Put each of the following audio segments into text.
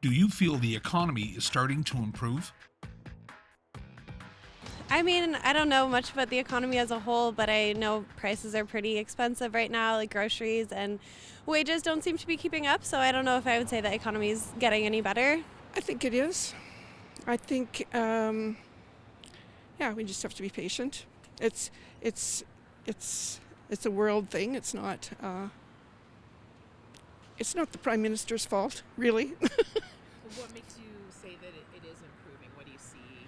Do you feel the economy is starting to improve? I mean, I don't know much about the economy as a whole, but I know prices are pretty expensive right now, like groceries, and wages don't seem to be keeping up. So I don't know if I would say the economy is getting any better. I think it is. I think, yeah, we just have to be patient. It's it's it's a world thing. It's not the Prime Minister's fault, really. What makes you say that it is improving? What do you see?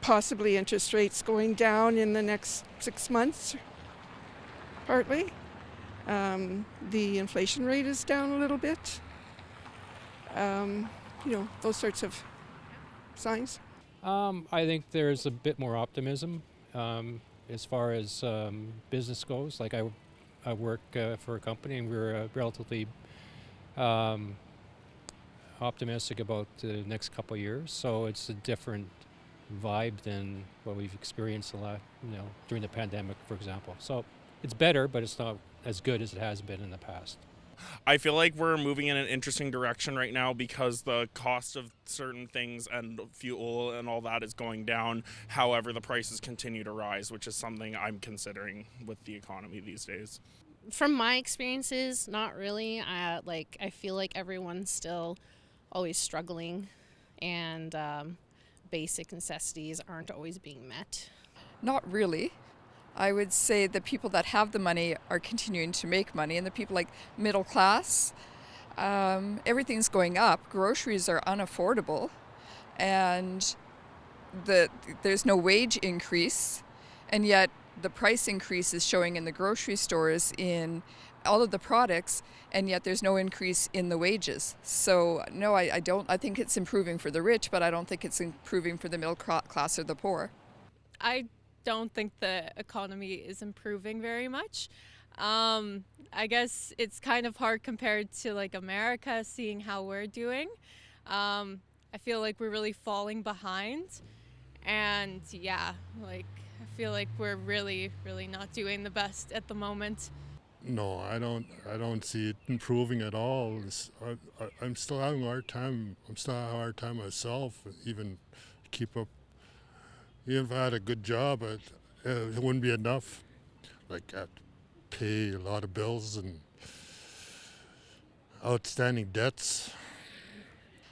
Possibly interest rates going down in the next 6 months, partly. The inflation rate is down a little bit. Those sorts of signs. I think there's a bit more optimism as far as business goes. Like I work for a company, and we're relatively optimistic about the next couple of years. So it's a different vibe than what we've experienced during the pandemic, for example. So it's better, but it's not as good as it has been in the past. I feel like we're moving in an interesting direction right now because the cost of certain things and fuel and all that is going down. However, the prices continue to rise, which is something I'm considering with the economy these days. From my experiences, not really. I feel like everyone's still always struggling, and basic necessities aren't always being met. Not really. I would say the people that have the money are continuing to make money, and the people like middle class, everything's going up. Groceries are unaffordable, and there's no wage increase, and yet the price increase is showing in the grocery stores in all of the products, and yet there's no increase in the wages. So no, I don't. I think it's improving for the rich, but I don't think it's improving for the middle class or the poor. I don't think the economy is improving very much. I guess it's kind of hard compared to like America, seeing how we're doing. I feel like we're really falling behind, and I feel like we're really, really not doing the best at the moment. No, I don't see it improving at all. I'm still having a hard time. I'm still having a hard time myself, even keep up. Even if I had a good job, it wouldn't be enough. Like, I have to pay a lot of bills and outstanding debts.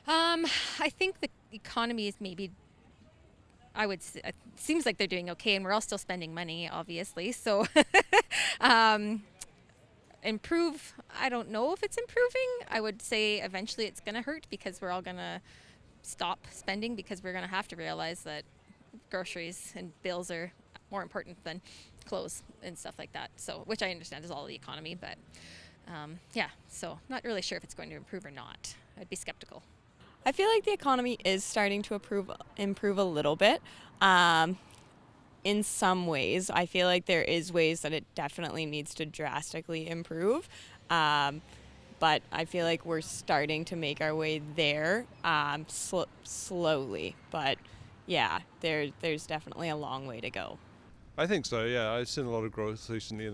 I think the economy is maybe, I would say, it seems like they're doing okay, and we're all still spending money, obviously. So, improve, I don't know if it's improving. I would say eventually it's going to hurt because we're all going to stop spending, because we're going to have to realize that groceries and bills are more important than clothes and stuff like that. So, which I understand is all the economy, but so not really sure if it's going to improve or not. I'd be skeptical. I feel like the economy is starting to improve a little bit. In some ways, I feel like there is ways that it definitely needs to drastically improve. But I feel like we're starting to make our way there slowly. But yeah, there's definitely a long way to go. I think so, yeah. I've seen a lot of growth recently a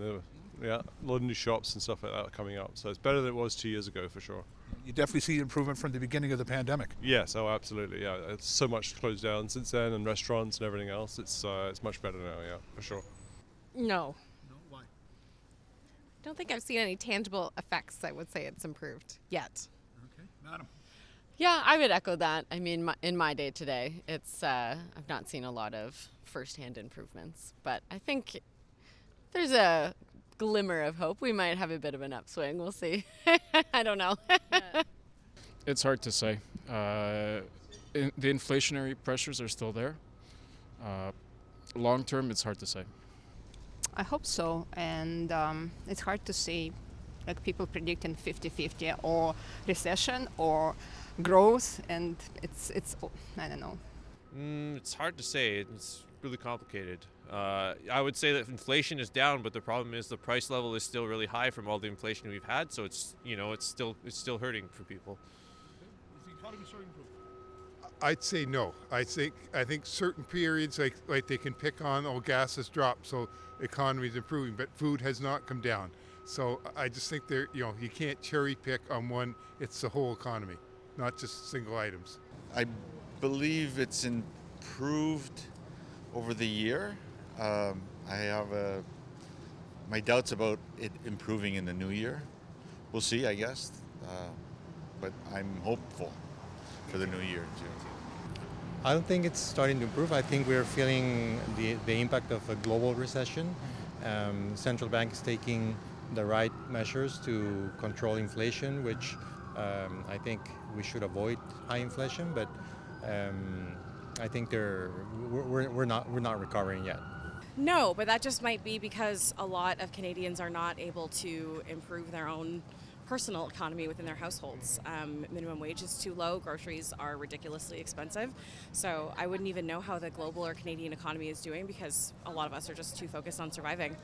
lot of new shops and stuff like that coming up. So it's better than it was 2 years ago, for sure. You definitely see improvement from the beginning of the pandemic. Yes, oh, absolutely, yeah. It's so much closed down since then, and restaurants and everything else. It's much better now, yeah, for sure. No. No, why? I don't think I've seen any tangible effects that would say it's improved yet. Okay, madam. Yeah, I would echo that. I mean, in my day-to-day, I've not seen a lot of first-hand improvements, but I think there's a glimmer of hope. We might have a bit of an upswing. We'll see. I don't know. It's hard to say. The inflationary pressures are still there. Long term, it's hard to say. I hope so, and it's hard to say, like people predicting 50-50 or recession or growth, and it's I don't know. It's hard to say. It's really complicated. I would say that inflation is down, but the problem is the price level is still really high from all the inflation we've had. So it's still hurting for people. Is the economy starting to improve? I'd say no. I think certain periods, like they can pick on, gas has dropped, so economy is improving, but food has not come down. So I just think you can't cherry pick on one. It's the whole economy, not just single items. I believe it's improved over the year. I have my doubts about it improving in the new year. We'll see, I guess. But I'm hopeful for the new year too. I don't think it's starting to improve. I think we're feeling the impact of a global recession. Central bank is taking the right measures to control inflation, which I think we should avoid high inflation. But I think we're not recovering yet. No, but that just might be because a lot of Canadians are not able to improve their own personal economy within their households. Minimum wage is too low, groceries are ridiculously expensive, so I wouldn't even know how the global or Canadian economy is doing because a lot of us are just too focused on surviving.